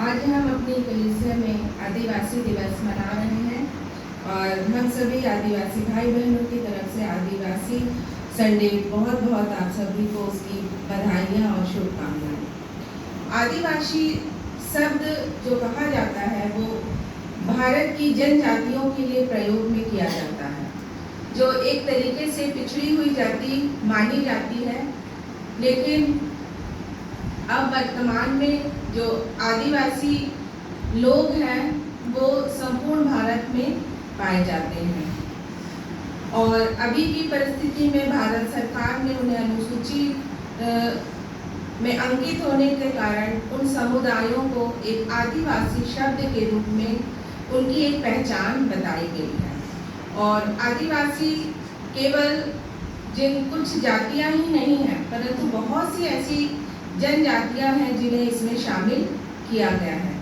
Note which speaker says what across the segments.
Speaker 1: आज हम अपनी कलीसिया में आदिवासी दिवस मना रहे हैं और हम सभी आदिवासी भाई बहनों की तरफ से आदिवासी संडे बहुत बहुत आप सभी को उसकी बधाइयाँ और शुभकामनाएं। आदिवासी शब्द जो कहा जाता है वो भारत की जनजातियों के लिए प्रयोग में किया जाता है, जो एक तरीके से पिछड़ी हुई जाति मानी जाती है। लेकिन अब वर्तमान में जो आदिवासी लोग हैं वो संपूर्ण भारत में पाए जाते हैं और अभी की परिस्थिति में भारत सरकार ने उन्हें अनुसूची में अंकित होने के कारण उन समुदायों को एक आदिवासी शब्द के रूप में उनकी एक पहचान बताई गई है। और आदिवासी केवल जिन कुछ जातियां ही नहीं हैं, परंतु बहुत सी ऐसी जनजातियां हैं जिन्हें इसमें शामिल किया गया है।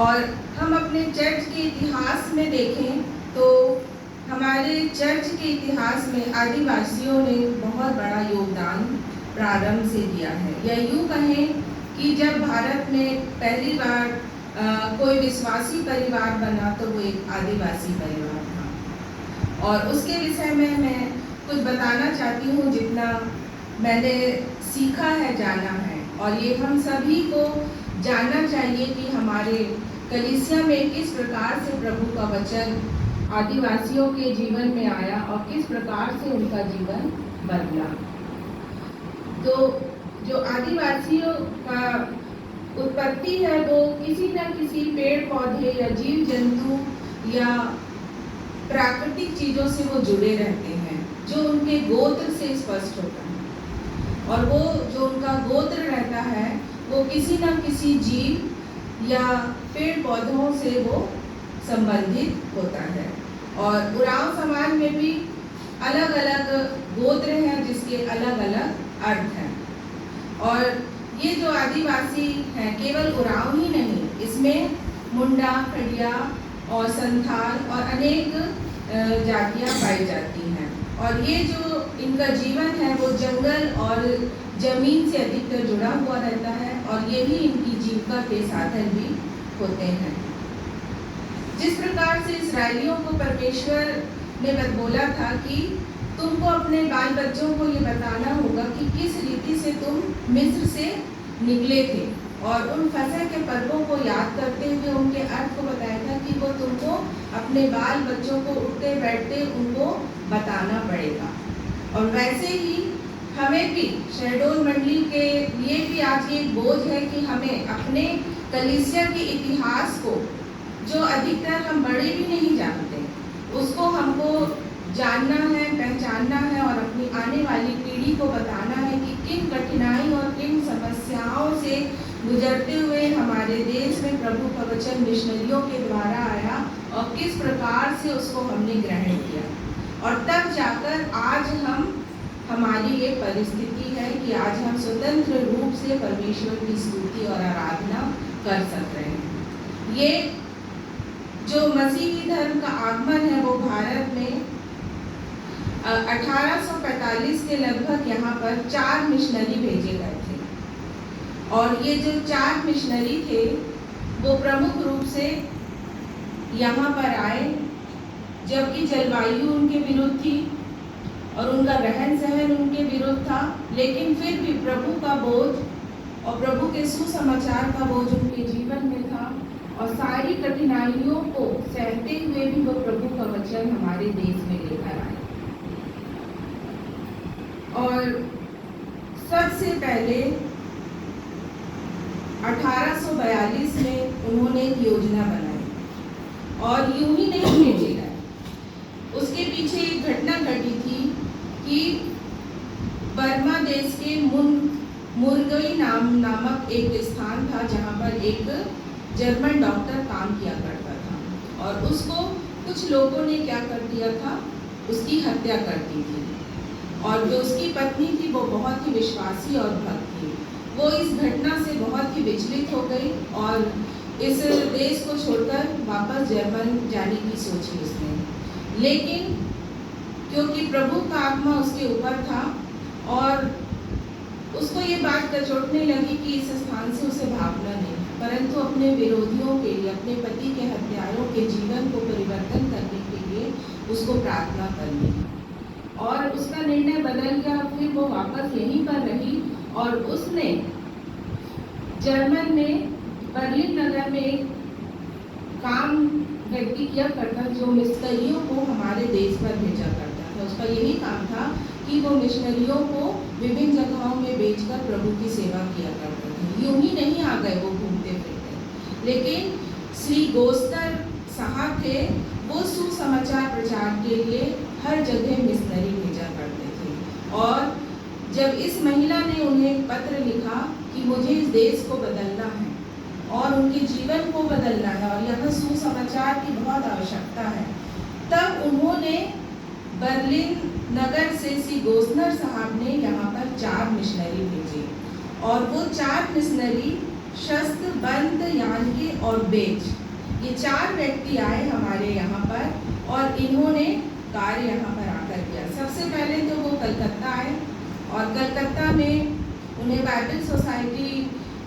Speaker 1: और हम अपने चर्च के इतिहास में देखें तो हमारे चर्च के इतिहास में आदिवासियों ने बहुत बड़ा योगदान प्रारंभ से दिया है। या यूँ कहें कि जब भारत में पहली बार कोई विश्वासी परिवार बना तो वो एक आदिवासी परिवार था। और उसके विषय में मैं कुछ बताना चाहती हूँ जितना मैंने सीखा है, जाना है। और ये हम सभी को जानना चाहिए कि हमारे कलीसिया में किस प्रकार से प्रभु का वचन आदिवासियों के जीवन में आया और किस प्रकार से उनका जीवन बदला। तो जो आदिवासियों का उत्पत्ति है वो किसी न किसी पेड़ पौधे या जीव जंतु या प्राकृतिक चीज़ों से वो जुड़े रहते हैं, जो उनके गोत्र से स्पष्ट होता है। और वो जो उनका गोत्र रहता है वो किसी न किसी जीव या पेड़ पौधों से वो संबंधित होता है। और उरांव समाज में भी अलग अलग गोत्र हैं जिसके अलग अलग अर्थ हैं। और ये जो आदिवासी हैं केवल उरांव ही नहीं, इसमें मुंडा, खड़िया और संथाल और अनेक जातियां पाई जाती हैं। और ये जो इनका जीवन है वो जंगल और जमीन से अधिकतर जुड़ा हुआ रहता है और ये भी इनकी जीविका के साधन भी होते हैं। जिस प्रकार से इस्राएलियों को परमेश्वर ने बोला था कि तुमको अपने बाल बच्चों को ये बताना होगा कि किस रीति से तुम मिस्र से निकले थे, और उन फसह के पर्वों को याद करते हुए उनके अर्थ को बताया था कि वो तुमको अपने बाल बच्चों को उठते बैठते उनको बताना पड़ेगा। और वैसे ही हमें भी शहडोल मंडली के लिए भी आज ये बोझ है कि हमें अपने कलीसिया के इतिहास को, जो अधिकतर हम बड़े भी नहीं जानते, उसको हमको जानना है, पहचानना है और अपनी आने वाली पीढ़ी को बताना है कि किन कठिनाई और किन समस्याओं से गुजरते हुए हमारे देश में प्रभु का वचन मिशनरियों के द्वारा आया और किस प्रकार से उसको हमने ग्रहण किया। और तब जाकर आज हमारी ये परिस्थिति है कि आज हम स्वतंत्र रूप से परमेश्वर की स्तुति और आराधना कर सक रहे हैं। ये जो मसीही धर्म का आगमन है वो भारत में 1845 के लगभग यहाँ पर 4 मिशनरी भेजे गए थे। और ये जो 4 मिशनरी थे वो प्रमुख रूप से यहाँ पर आए जबकि जलवायु उनके विरुद्ध थी और उनका रहन सहन उनके विरुद्ध था, लेकिन फिर भी प्रभु का बोझ और प्रभु के सुसमाचार का बोझ उनके जीवन में था। और सारी कठिनाइयों को सहते हुए भी वो प्रभु का वचन हमारे देश में लेकर आए। और सबसे पहले 1842 में उन्होंने एक योजना बनाई और यूं ही नहीं भेजे गए। उसके पीछे एक घटना घटी थी कि बर्मा देश के मुरगई नामक एक स्थान था जहाँ पर एक जर्मन डॉक्टर काम किया करता था और उसको कुछ लोगों ने क्या कर दिया था, उसकी हत्या कर दी थी। और जो उसकी पत्नी थी वो बहुत ही विश्वासी और भक्त थी। वो इस घटना से बहुत ही विचलित हो गई और इस देश को छोड़कर वापस जर्मन जाने की सोची उसने। लेकिन क्योंकि प्रभु का आत्मा उसके ऊपर था और उसको ये बात कचोटने लगी कि इस स्थान से उसे भागना नहीं। परंतु अपने विरोधियों के लिए, अपने पति के हत्यारों के जीवन को परिवर्तन करने के लिए उसको प्रार्थना करनी। और उसका निर्णय बदल गया, फिर वो वापस यहीं पर रही और उसने जर्मन में बर्लिन नगर में एक काम व्यक्ति किया करता जो मिशनरियों को हमारे देश पर भेजा करता था। उसका यही काम था कि वो मिशनरियों को विभिन्न जगहों में बेचकर प्रभु की सेवा किया करता था। यूं ही नहीं आ गए वो घूमते फिरते, लेकिन श्री गोस्तर साहब थे, वो सुसमाचार प्रचार के लिए हर जगह मिशनरी भेजा करते थे। और जब इस महिला ने उन्हें पत्र लिखा कि मुझे इस देश को बदलना है और उनके जीवन को बदलना है और यहाँ सुसमाचार की बहुत आवश्यकता है, तब उन्होंने बर्लिन नगर से श्री गोस्नर साहब ने यहाँ पर 4 मिशनरी भेजे। और वो 4 मिशनरी शस्त्र, बंद, यानके और बेच, ये 4 व्यक्ति आए हमारे यहाँ पर और इन्होंने कार्य यहाँ पर आकर किया। सबसे पहले तो वो कलकत्ता आए और कलकत्ता में उन्हें बाइबल सोसाइटी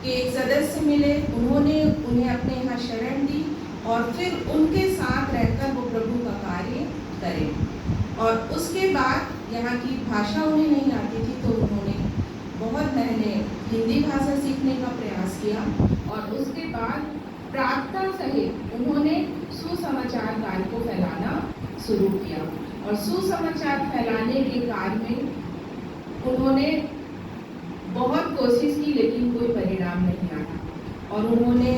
Speaker 1: के एक सदस्य मिले। उन्होंने उन्हें अपने यहाँ शरण दी और फिर उनके साथ रहकर वो प्रभु का कार्य करें। और उसके बाद यहाँ की भाषा उन्हें नहीं आती थी, तो उन्होंने बहुत महीने हिंदी भाषा सीखने का प्रयास किया और उसके बाद प्रार्थना सहित उन्होंने सुसमाचार कार्य को फैलाना शुरू किया। और सुसमाचार फैलाने के कार्य में उन्होंने बहुत कोशिश की, लेकिन कोई परिणाम नहीं आया। और उन्होंने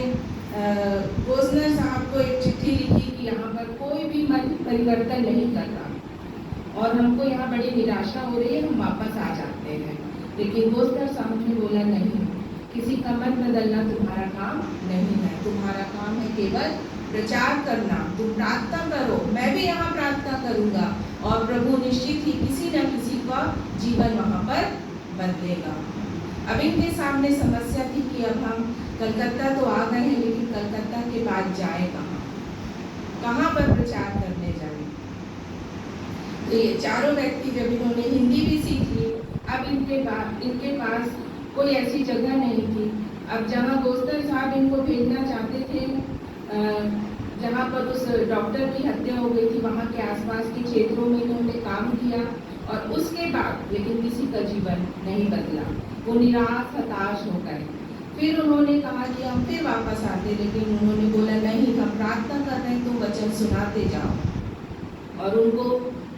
Speaker 1: गोस्नर साहब को एक चिट्ठी लिखी कि यहाँ पर कोई भी मन परिवर्तन नहीं कर रहा और हमको यहाँ बड़ी निराशा हो रही है, हम वापस आ जाते हैं। लेकिन गोस्नर साहब ने बोला, नहीं, किसी का मन बदलना तुम्हारा काम नहीं है, तुम्हारा काम है केवल प्रचार करना। तुम प्रार्थना करो, मैं भी यहाँ प्रार्थना करूँगा और प्रभु निश्चित ही किसी न किसी का जीवन वहाँ पर बदलेगा। अब इनके सामने समस्या थी कि अब हम कलकत्ता तो आ गए हैं, लेकिन कलकत्ता के बाद जाए कहाँ पर प्रचार करने जाए। तो ये चारों व्यक्ति जब इन्होंने हिंदी भी सीख ली, अब इनके पास कोई ऐसी जगह नहीं थी। अब जहाँ गोस्तर साहब इनको भेजना चाहते थे, जहाँ पर उस डॉक्टर की हत्या हो गई थी, वहाँ के आसपास के क्षेत्रों में इन्होंने काम किया और उसके बाद लेकिन किसी का जीवन नहीं बदला। वो निराश, हताश हो गए। फिर उन्होंने कहा कि हम फिर वापस आते, लेकिन उन्होंने बोला, नहीं, हम प्रार्थना कर रहे हैं, तुम वचन सुनाते जाओ। और उनको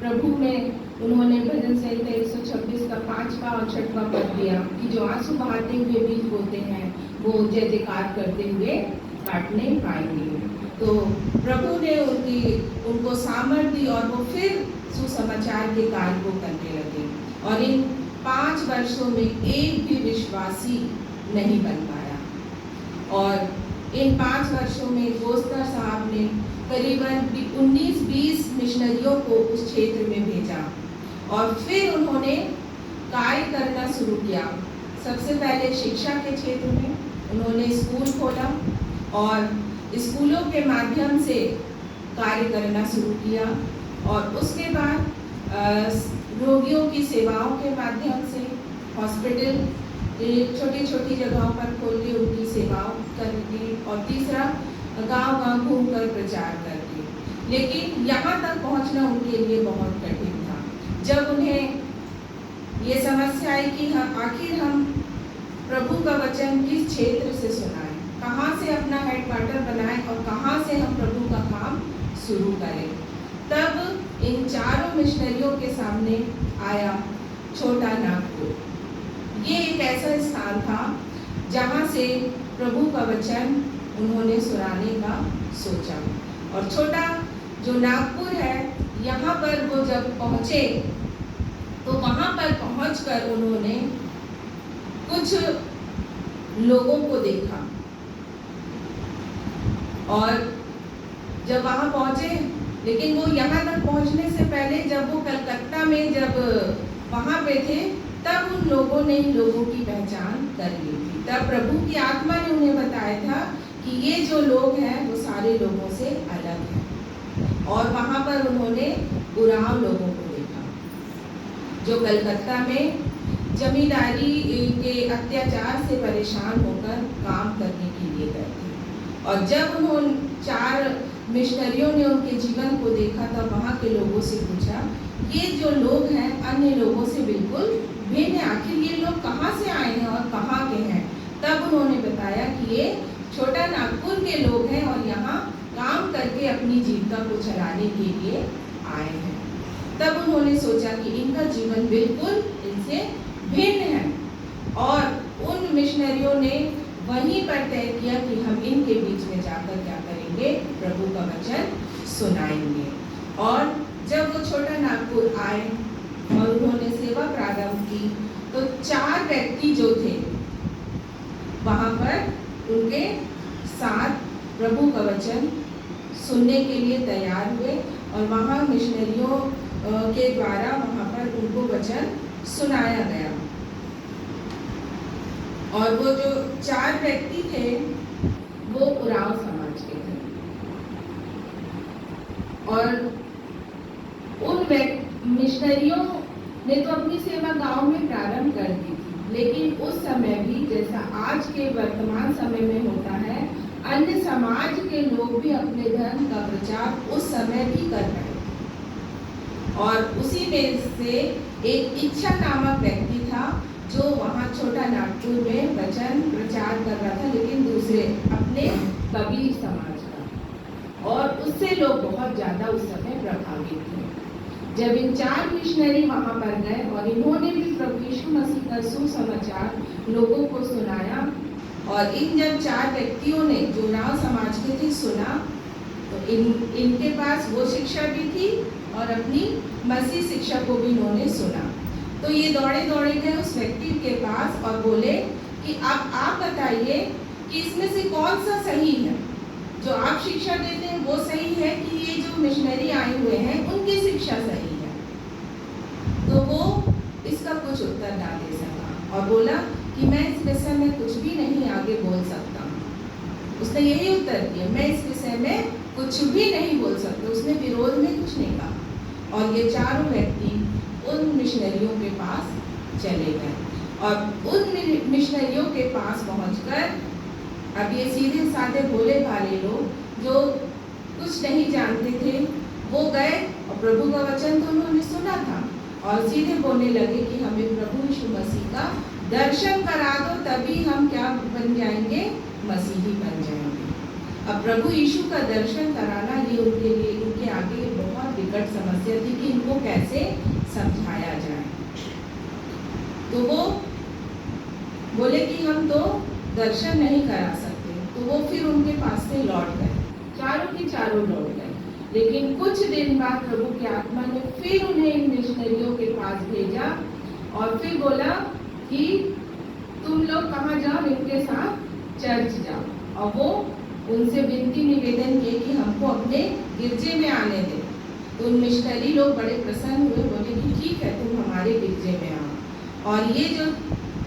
Speaker 1: प्रभु में उन्होंने भजन संहिता 126 का 5वां और 6वां पद दिया कि जो आंसू बहाते हुए बीज बोते हैं वो जय जयकार करते हुए काटने पाएंगे। तो प्रभु ने उनको सामर्थ्य दी और वो फिर सुसमाचार के कार्य को करने लगे। और इन 5 वर्षों में एक भी विश्वासी नहीं बन पाया। और इन 5 वर्षों में गोस्तर साहब ने करीबन 19-20 मिशनरियों को उस क्षेत्र में भेजा और फिर उन्होंने कार्य करना शुरू किया। सबसे पहले शिक्षा के क्षेत्र में उन्होंने स्कूल खोला और स्कूलों के माध्यम से कार्य करना शुरू किया। और उसके बाद रोगियों की सेवाओं के माध्यम से हॉस्पिटल छोटी छोटी जगहों पर खोल के उनकी सेवाओं करके, और तीसरा गांव-गांव घूमकर प्रचार करके। लेकिन यहाँ तक पहुँचना उनके लिए बहुत कठिन था। जब उन्हें ये समस्या आई कि आखिर हम प्रभु का वचन किस क्षेत्र से सुनाएं, कहाँ से अपना हेडक्वार्टर बनाएं और कहाँ से हम प्रभु का काम शुरू करें, तब इन चारों मिशनरियों के सामने आया छोटा नागपुर। ये एक ऐसा स्थान था जहाँ से प्रभु का वचन उन्होंने सुनाने का सोचा। और छोटा जो नागपुर है, यहाँ पर वो जब पहुँचे तो वहाँ पर पहुँचकर उन्होंने कुछ लोगों को देखा। और जब वहाँ पहुँचे, लेकिन वो यहाँ तक पहुँचने से पहले जब वो कलकत्ता में जब वहाँ पे थे, तब उन लोगों ने इन लोगों की पहचान कर ली थी। तब प्रभु की आत्मा ने उन्हें बताया था कि ये जो लोग हैं वो सारे लोगों से अलग हैं। और वहाँ पर उन्होंने उरांव लोगों को देखा जो कलकत्ता में जमींदारी के अत्याचार से परेशान होकर काम करने के लिए गए। और जब उन्होंने 4 मिशनरियों ने उनके जीवन को देखा तब वहाँ के लोगों से पूछा, ये जो लोग हैं अन्य लोगों से बिल्कुल भिन्न है, आखिर ये लोग कहाँ से आए हैं और कहाँ के हैं? तब उन्होंने बताया कि ये छोटा नागपुर के लोग हैं और यहाँ काम करके अपनी जीविका को चलाने के लिए आए हैं। तब उन्होंने सोचा कि इनका जीवन बिल्कुल इनसे भिन्न है और उन मिशनरियों ने वहीं पर तय किया कि हम इनके बीच में जाकर क्या करेंगे, प्रभु का वचन सुनाएंगे। और जब वो छोटा नागपुर आए और उन्होंने सेवा प्रारंभ की तो 4 व्यक्ति जो थे वहाँ पर उनके साथ प्रभु का वचन सुनने के लिए तैयार हुए और वहाँ मिशनरियों के द्वारा वहाँ पर उनको वचन सुनाया गया। और वो जो 4 व्यक्ति थे वो उराव समाज के थे और उन मिशनरियों ने तो अपनी सेवा गांव में प्रारंभ कर दी थी, लेकिन उस समय भी जैसा आज के वर्तमान समय में होता है, अन्य समाज के लोग भी अपने धर्म का प्रचार उस समय भी कर रहे थे। और उसी में से एक इच्छा नामक व्यक्ति था जो वहाँ छोटा नागपुर में वचन प्रचार कर रहा था, लेकिन दूसरे अपने कबीर समाज का, और उससे लोग बहुत ज़्यादा उस समय प्रभावित थे। जब इन 4 मिशनरी वहाँ पर गए और इन्होंने भी प्रभु यीशु मसीह का सुसमाचार लोगों को सुनाया और इन जब 4 व्यक्तियों ने जो उराव समाज के थे सुना तो इनके पास वो शिक्षा भी थी और अपनी मसीह शिक्षा को भी इन्होंने सुना। तो ये दौड़े दौड़े गए उस व्यक्ति के पास और बोले कि अब आप बताइए कि इसमें से कौन सा सही है, जो आप शिक्षा देते हैं वो सही है कि ये जो मिशनरी आए हुए हैं उनकी शिक्षा सही है? तो वो इसका कुछ उत्तर ना दे सका और बोला कि मैं इस विषय में कुछ भी नहीं आगे बोल सकता हूँ। उसने यही उत्तर दिया, मैं इस विषय में कुछ भी नहीं बोल सकता। उसने विरोध में कुछ नहीं कहा और ये 4 व्यक्ति उन मिशनरियों के पास चले गए और उन मिशनरियों के पास पहुंचकर अब ये सीधे साधे भोले भाले लोग जो कुछ नहीं जानते थे वो गए और प्रभु का वचन तो उन्होंने सुना था और सीधे बोलने लगे कि हमें प्रभु यीशु मसीह का दर्शन करा दो, तभी हम क्या बन जाएंगे, मसीही बन जाएंगे। अब प्रभु यीशु का दर्शन कराना ये उनके लिए, उनके आगे बहुत विकट समस्या थी कि इनको कैसे समझाया जाए। तो वो बोले कि हम तो दर्शन नहीं करा सकते। तो वो फिर उनके पास से लौट गए, चारों के चारों लौट गए। लेकिन कुछ दिन बाद प्रभु की आत्मा ने फिर उन्हें इन मिशनरियों के पास भेजा और फिर बोला कि तुम लोग कहाँ जाओ, इनके साथ चर्च जाओ। और वो उनसे विनती निवेदन किए कि हमको अपने गिरजे में आने दें। तो उन मिशनरी लोग बड़े प्रसन्न हुए, बोले कि ठीक है तुम हमारे गिरजे में आओ। और ये जो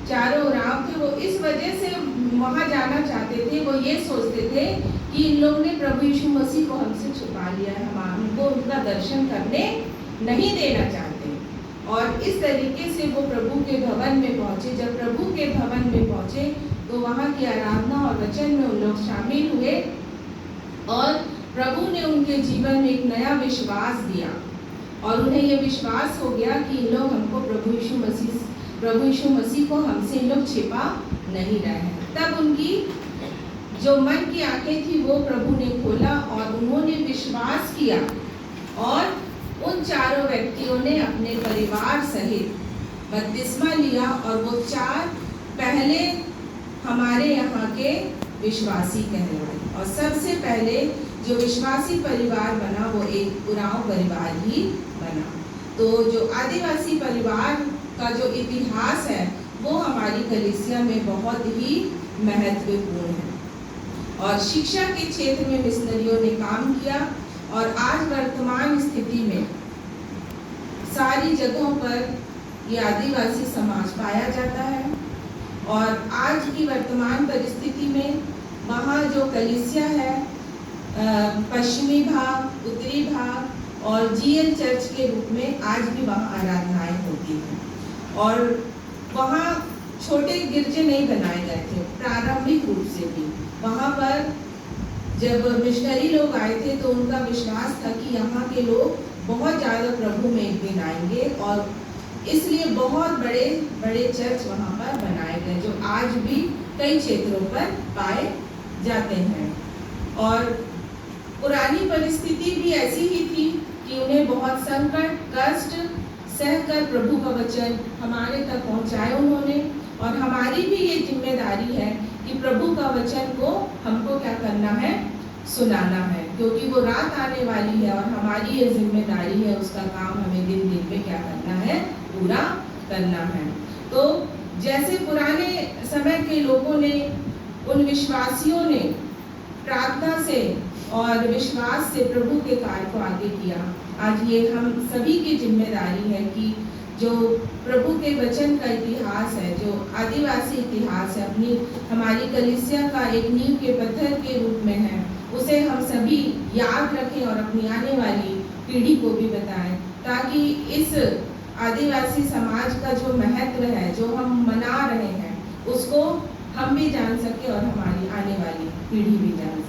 Speaker 1: 4 उराव थे वो इस वजह से वहाँ जाना चाहते थे, वो ये सोचते थे कि इन लोग ने प्रभु यीशु मसीह को हमसे छुपा लिया है, हम हमको उनका दर्शन करने नहीं देना चाहते। और इस तरीके से वो प्रभु के भवन में पहुँचे। जब प्रभु के भवन में पहुँचे तो वहाँ की आराधना और वचन में उन लोग शामिल हुए और प्रभु ने उनके जीवन में एक नया विश्वास दिया और उन्हें ये विश्वास हो गया कि इन लोग हमको प्रभु यीशु मसीह को हमसे इन लोग छिपा नहीं रहे हैं। तब उनकी जो मन की आंखें थी वो प्रभु ने खोला और उन्होंने विश्वास किया और उन 4 व्यक्तियों ने अपने परिवार सहित बपतिस्मा लिया और वो 4 पहले हमारे यहाँ के विश्वासी कहलाए। और सबसे पहले जो विश्वासी परिवार बना वो एक उराव परिवार ही बना। तो जो आदिवासी परिवार का जो इतिहास है वो हमारी कलीसिया में बहुत ही महत्वपूर्ण है और शिक्षा के क्षेत्र में मिशनरियों ने काम किया और आज वर्तमान स्थिति में सारी जगहों पर ये आदिवासी समाज पाया जाता है। और आज की वर्तमान परिस्थिति में वहाँ जो कलीसिया है पश्चिमी भाग, उत्तरी भाग और जीएल चर्च के रूप में आज भी वहाँ आराधनाएं होती हैं और वहाँ छोटे गिरजे नहीं बनाए गए थे प्रारंभिक रूप से भी। वहाँ पर जब मिशनरी लोग आए थे तो उनका विश्वास था कि यहाँ के लोग बहुत ज़्यादा प्रभु में एक दिन आएंगे, और इसलिए बहुत बड़े बड़े चर्च वहाँ पर बनाए गए जो आज भी कई क्षेत्रों पर पाए जाते हैं। और पुरानी परिस्थिति भी ऐसी ही थी कि उन्हें बहुत संकट कष्ट सहकर प्रभु का वचन हमारे तक पहुँचाया उन्होंने, और हमारी भी ये जिम्मेदारी है कि प्रभु का वचन को हमको क्या करना है, सुनाना है, क्योंकि वो रात आने वाली है और हमारी ये जिम्मेदारी है, उसका काम हमें दिन दिन में क्या करना है, पूरा करना है। तो जैसे पुराने समय के लोगों ने, उन विश्वासियों ने प्रार्थना से और विश्वास से प्रभु के कार्य को आगे किया, आज ये हम सभी की जिम्मेदारी है कि जो प्रभु के वचन का इतिहास है, जो आदिवासी इतिहास है, अपनी हमारी कलीसिया का एक नींव के पत्थर के रूप में है, उसे हम सभी याद रखें और अपनी आने वाली पीढ़ी को भी बताएं, ताकि इस आदिवासी समाज का जो महत्व है, जो हम मना रहे हैं, उसको हम भी जान सके और हमारी आने वाली पीढ़ी भी जान सके।